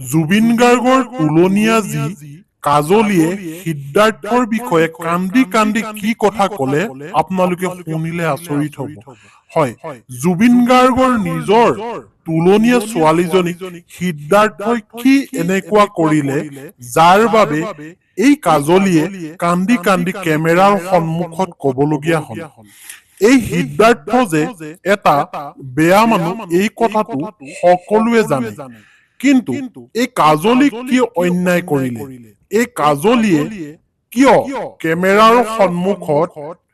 জুবিন গাৰ্গৰ তুলনীয়া যি কাজলীয়ে সিদ্ধাৰ্থৰ বিষয়ে কান্দি কান্দি কি কথা ক'লে আপোনালোকে শুনিলে আচৰিত হ'ব। হয়, জুবিন গাৰ্গৰ নিজৰ তুলনীয়া ছোৱালীজনীক সিদ্ধাৰ্থই কি এনেকুৱা কৰিলে যাৰ বাবে এই কাজলীয়ে কান্দি কান্দি কেমেৰাৰ সন্মুখত ক'বলগীয়া হ'ল। এই সিদ্ধাৰ্থ যে এটা বেয়া মানুহ এই কথাটো সকলোৱে জানে, কিন্তু এই কাজলীক কি অন্যায় কৰিলে? এই কাজলীয়ে কিয় কেমেৰাৰ সন্মুখত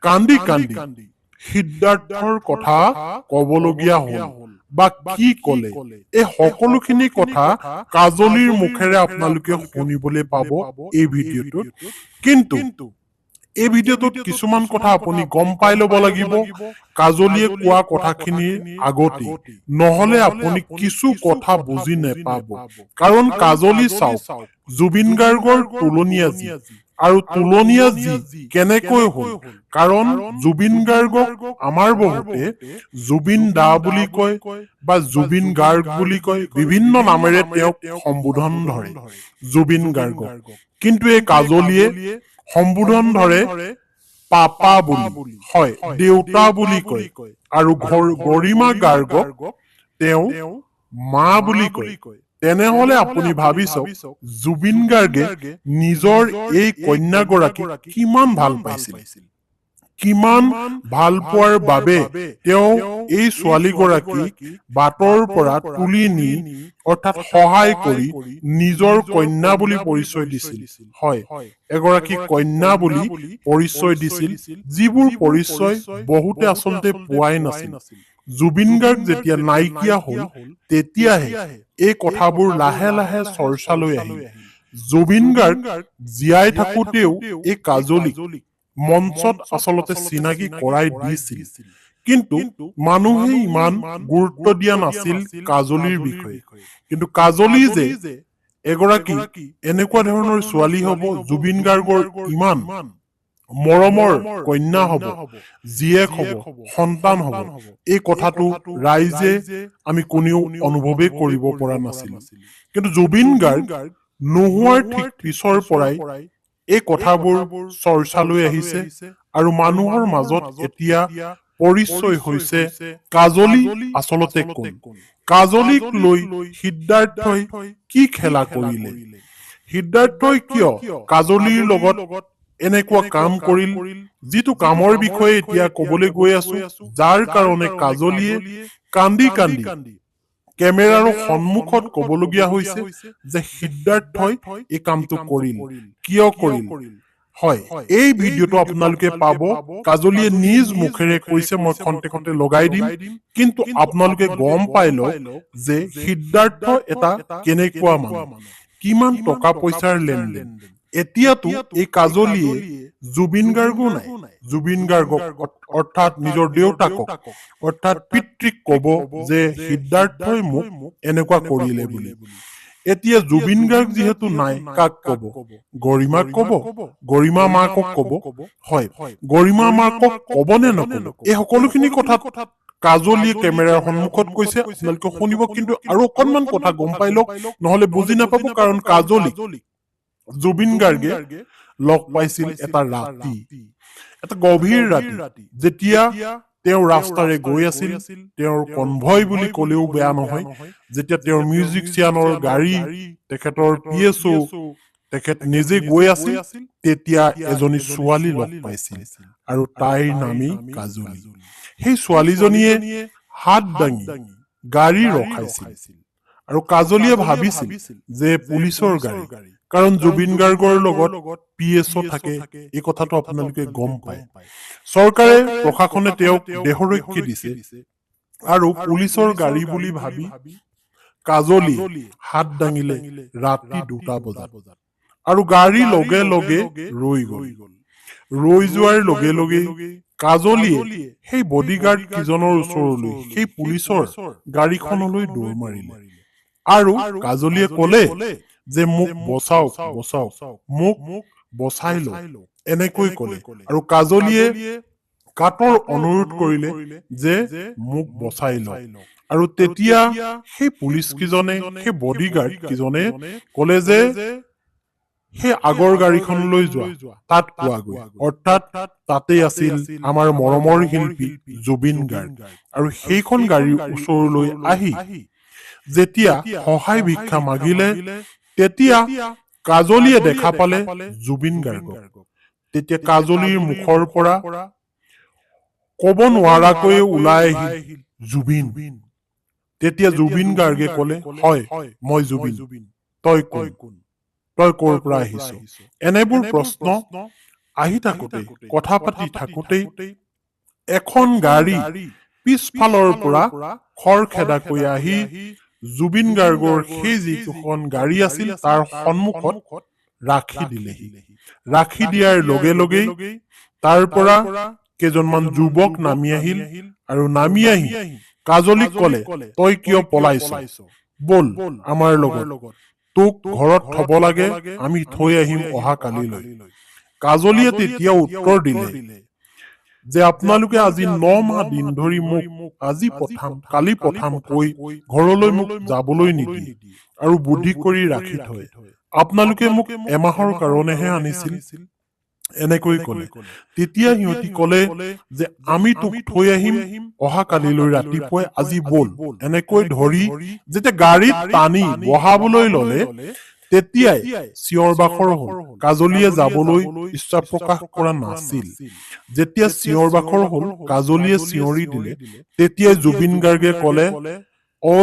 কান্দি কান্দি সিদ্ধাৰ্থৰ কথা ক'বলগীয়া হ'ল বা কি ক'লে? এই সকলোখিনি কথা কাজলীৰ মুখেৰে আপোনালোকে শুনিবলৈ পাব এই ভিডিঅ'টোত। কিন্তু এই ভিডিঅ'টোত কিছুমান কথা আপুনি গম পাই ল'ব লাগিব কাজলীয়ে কোৱা কথাখিনিৰ আগতে, নহ'লে আপুনি কিছু কথা বুজি নেপাব। কাৰণ কাজলী চাওক, জুবিন গাৰ্গৰ তুলনীয়া যি আৰু তুলনীয়া যি কেনেকৈ হ'ল, কাৰণ জুবিন গাৰ্গক আমাৰ বহুতে জুবিন দা বুলি কয় বা জুবিন গাৰ্গ বুলি কয়, বিভিন্ন নামেৰে তেওঁক সম্বোধন ধৰে জুবিন গাৰ্গক। কিন্তু এই কাজলীয়ে সম্বোধন ধৰে পাপা বুলি, হয়, দেউতা বুলি কয়, আৰু গৰিমা গাৰ্গক তেওঁ মা বুলি কয়। তেনেহলে আপুনি ভাবি চাওক জুবিন গাৰ্গে নিজৰ এই কন্যাগৰাকীক কিমান ভাল পাইছিল, কিমান ভাল পোৱাৰ বাবে তেওঁ এই ছোৱালীগৰাকীক বাটৰ পৰা তুলি নি অৰ্থাৎ সহায় কৰি নিজৰ কন্যা বুলি পৰিচয় দিছিল। হয়, এগৰাকী কন্যা বুলি পৰিচয় দিছিল, যিবোৰ পৰিচয় বহুতে আচলতে পোৱাই নাছিল। জুবিন গাৰ্গ যেতিয়া নাইকিয়া হ'ল তেতিয়াহে এই কথাবোৰ লাহে লাহে চৰ্চালৈ আহিল। জুবিন গাৰ্গ জীয়াই থাকোতেও এই কাজলীক মঞ্চত আচলতে চিনাকি কৰাই দিছিল, কিন্তু মানুহে ইমান গুৰুত্ব দিয়া নাছিল কাজলীৰ বিষয়ে। কিন্তু কাজলী যে এগৰাকী এনেকুৱা ধৰণৰ ছোৱালী হ'ব, জুবিন গাৰ্গৰ ইমান মৰমৰ কন্যা হ'ব, জীয়েক হ'ব, সন্তান হ'ব, এই কথাটো ৰাইজে আমি কোনেও অনুভৱেই কৰিব পৰা নাছিল। কিন্তু জুবিন গাৰ্গ নোহোৱাৰ ঠিক পিছৰ পৰাই এই কথাবোৰ চৰ্চালৈ আহিছে আৰু মানুহৰ মাজত এতিয়া পৰিচয় হৈছে কাজলী আচলতে কোন। কাজলীক লৈ সিদ্ধাৰ্থই কি খেলা কৰিলে, সিদ্ধাৰ্থই কিয় কাজলীৰ লগত এনেকুৱা কাম কৰিল, যিটো কামৰ বিষয়ে এতিয়া ক'বলৈ গৈ আছো, যাৰ কাৰণে কাজলীয়ে কান্দি কান্দি কেমেৰাৰ সন্মুখত ক'বলগীয়া হৈছে যে সিদ্ধাৰ্থই এই কামটো কৰিল, কিয় কৰিল। হয়, এই ভিডিঅ'টো আপোনালোকে পাব, কাজলীয়ে নিজ মুখেৰে কৈছে, মই খন্তে খন্তে লগাই দিম, কিন্তু আপোনালোকে গম পাই লওক যে সিদ্ধাৰ্থ এটা কেনেকুৱা মানুহ, কিমান টকা পইচাৰ লেনদেন। এতিয়াতো এই কাজলীয়ে জুবিন গাৰ্গো নাই, জুবিন গাৰ্গক অৰ্থাৎ নিজৰ দেউতাকক অৰ্থাৎ পিতৃক ক'ব যে সিদ্ধাৰ্থই মোক এনেকুৱা কৰিলে বুলি। এতিয়া জুবিন গাৰ্গ যিহেতু নাই, কাক ক'ব? গৰিমাক ক'ব, গৰিমা মাকক ক'ব। হয়, গৰিমা মাকক ক'ব নে নক'ব? এই সকলোখিনি কথা কাজলীয়ে কেমেৰাৰ সন্মুখত কৈছে, আপোনালোকে শুনিব। কিন্তু আৰু অকণমান কথা গম পাই লওক, নহ'লে বুজি নাপাব। কাৰণ কাজলীক জুবিন গাৰ্গে লগ পাইছিল এটা ৰাতি, এটা গভীৰ ৰাতি, যেতিয়া তেওঁ ৰাস্তাৰে গৈ আছিল, তেওঁৰ কনভয় বুলি ক'লেও বেয়া নহয়, যেতিয়া তেওঁৰ মিউজিচিয়ানৰ গাড়ী, তেখেতৰ PSO, তেখেত নিজে গৈ আছিল, তেতিয়া এজনী ছোৱালী লগ পাইছিল আৰু তাইৰ নামেই কাজলী। সেই ছোৱালীজনীয়ে হাত দাঙি গাড়ী ৰখাইছিল আৰু কাজলীয়ে ভাবিছিল যে পুলিচৰ গাড়ী, কাৰণ জুবিন গাৰ্গৰ লগত PSO থাকে, এই কথাটো আপোনালোকে গম পায়। চৰকাৰে, প্ৰশাসনে তেওঁক দেহৰক্ষী দিছে আৰু পুলিচৰ গাড়ী বুলি ভাবি কাজলীয়ে হাত দাঙিলে ৰাতি 2টা বজাত, আৰু গাড়ী লগে লগে ৰৈ গ'ল। ৰৈ যোৱাৰ লগে লগে কাজলীয়ে সেই বডিগাৰ্ড কিজনৰ ওচৰলৈ, সেই পুলিচৰ গাড়ীখনলৈ দৌৰ মাৰিলে আৰু কাজলীয়ে ক'লে যে মোক বচাওক, বচাওক, মোক বচাই লওক, এনেকৈ ক'লে। আৰু কাজলীয়ে কাতৰ অনুৰোধ কৰিলে যে মোক বচাই লওক আৰু তেতিয়া সেই পুলিচ কিজনে সেই বডিগাৰ্ড কিজনে ক'লে যে সেই আগৰ গাড়ীখনলৈ যোৱা তাত পোৱাগৈ অৰ্থাৎ তাতেই আছিল আমাৰ মৰমৰ শিল্পী জুবিন গাৰ্গ আৰু সেইখন গাড়ীৰ ওচৰলৈ আহি যেতিয়া সহায় ভিক্ষা মাগিলে তেতিয়া কাজলীয়ে দেখা পালে জুবিন গাৰ্গক তেতিয়া কাজলীৰ মুখৰ পৰা ক'ব নোৱাৰাকৈ ওলাই আহিল জুবিন তেতিয়া জুবিন গাৰ্গে ক'লে হয় মই জুবিন তই কোন তই ক'ৰ পৰা আহিছ এনেবোৰ প্ৰশ্ন আহি থাকোঁতে কথা পাতি থাকোঁতেই এখন গাড়ী পিছফালৰ পৰা খৰখেদাকৈ আহি জুবিন গাৰ্গৰ সেই যিখন গাড়ী আছিল তাৰ সন্মুখত ৰাখি দিলেহি ৰাখি দিয়াৰ লগে লগেই তাৰ পৰা কেইজনমান যুৱক নামি আহিল আৰু নামি আহি কাজলীক ক'লে তই কিয় পলাইছ বল আমাৰ লগত তোক ঘৰত থব লাগে আমি থৈ আহিম অহা কালিলৈ কাজলীয়ে তেতিয়া উত্তৰ দিলে যে আপোনালোকে আজি 9 মাহ দিন ধৰি মোক আজি পঠাম কালি পঠাম কৈ ঘৰলৈ মোক যাবলৈ নিদিয়ে আৰু বুদ্ধি কৰি ৰাখি থয় আপোনালোকে মোক এমাহৰ কাৰণেহে আনিছিল এনেকৈ ক'লে তেতিয়া সিহঁতি ক'লে যে আমি তোক থৈ আহিম অহা কালিলৈ ৰাতিপুৱাই আজি বল এনেকৈ ধৰি যেতিয়া গাড়ীত টানি বহাবলৈ ল'লে তেতিয়াই চিঞৰ বাখৰ হ'ল কাজলীয়ে যাবলৈ ইচ্ছা প্ৰকাশ কৰা নাছিল যেতিয়া চিঞৰ বাখৰ হ'ল কাজলীয়ে চিঞৰি দিলে তেতিয়াই জুবিন গাৰ্গে ক'লে ঐ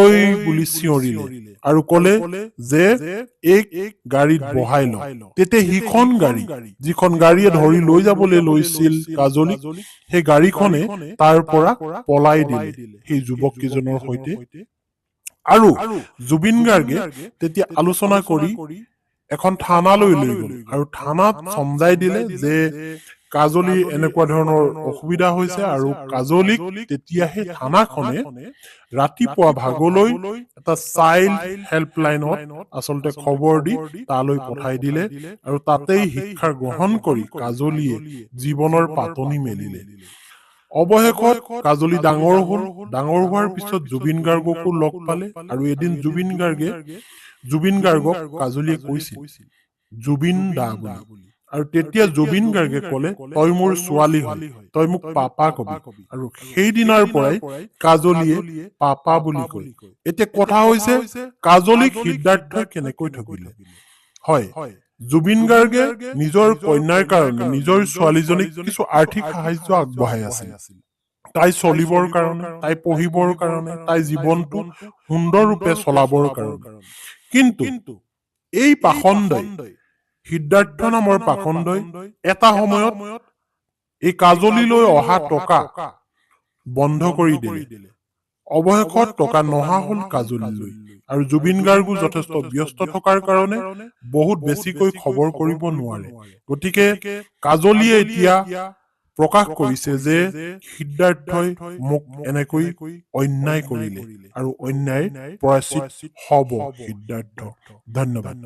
বুলি চিঞৰিলে আৰু ক'লে যে এক গাড়ীত বহাই ল তেতিয়া সিখন গাড়ী যিখন গাড়ীয়ে ধৰি লৈ যাবলৈ লৈছিল কাজলীক সেই গাড়ীখনে তাৰ পৰা পলাই দিলে সেই যুৱক কেইজনৰ সৈতে আৰু জুবিন গাৰ্গে তেতিয়া আলোচনা কৰি এখন থানালৈ লৈ গ'ল আৰু থানাত সমজাই দিলে যে কাজলী এনেকুৱা ধৰণৰ অসুবিধা হৈছে আৰু কাজলীক তেতিয়া সেই থানাখনে ৰাতিপুৱা ভাগলৈ এটা চাইল্ড হেল্পলাইনত আচলতে খবৰ দি তালৈ পঠাই দিলে আৰু তাতেই শিক্ষা গ্ৰহণ কৰি কাজলীয়ে জীৱনৰ পাতনি মেলিলে অৱশেষত কাজলী ডাঙৰ হোৱাৰ পিছত জুবিন গাৰ্গকো লগ পালে আৰু এদিন জুবিন গাৰ্গক কাজলীয়ে কৈছিল জুবিন দা বুলি আৰু তেতিয়া জুবিন গাৰ্গে ক'লে তই মোৰ ছোৱালী হয় তই মোক পাপা কবি আৰু সেই দিনাৰ পৰাই কাজলীয়ে পাপা বুলি কয় এতিয়া কথা হৈছে কাজলীক সিদ্ধাৰ্থই কেনেকৈ ঠগিলে হয় জুবিন গাৰ্গে নিজৰ কন্যাৰ কাৰণে নিজৰ ছোৱালীজনীক কিছু আৰ্থিক সাহায্য আগবঢ়াই আছিল তাই চলিবৰ কাৰণে তাই পঢ়িবৰ কাৰণে তাই জীৱনটো সুন্দৰৰূপে চলাবৰ কাৰণে কিন্তু এই পাখণ্ডই সিদ্ধাৰ্থ নামৰ পাখণ্ডই এটা সময়ত এই কাজলীলৈ অহা টকা বন্ধ কৰি দিলে অৱশেষত টকা নহা হ'ল কাজলীলৈ আৰু জুবিন গাৰ্গো যথেষ্ট ব্যস্ত থকাৰ কাৰণে বহুত বেছিকৈ খবৰ কৰিব নোৱাৰে গতিকে কাজলীয়ে এতিয়া প্ৰকাশ কৰিছে যে সিদ্ধাৰ্থই মোক এনেকৈ অন্যায় কৰিলে আৰু অন্যায় প্ৰায়শ্চিত হ'ব সিদ্ধাৰ্থ ধন্যবাদ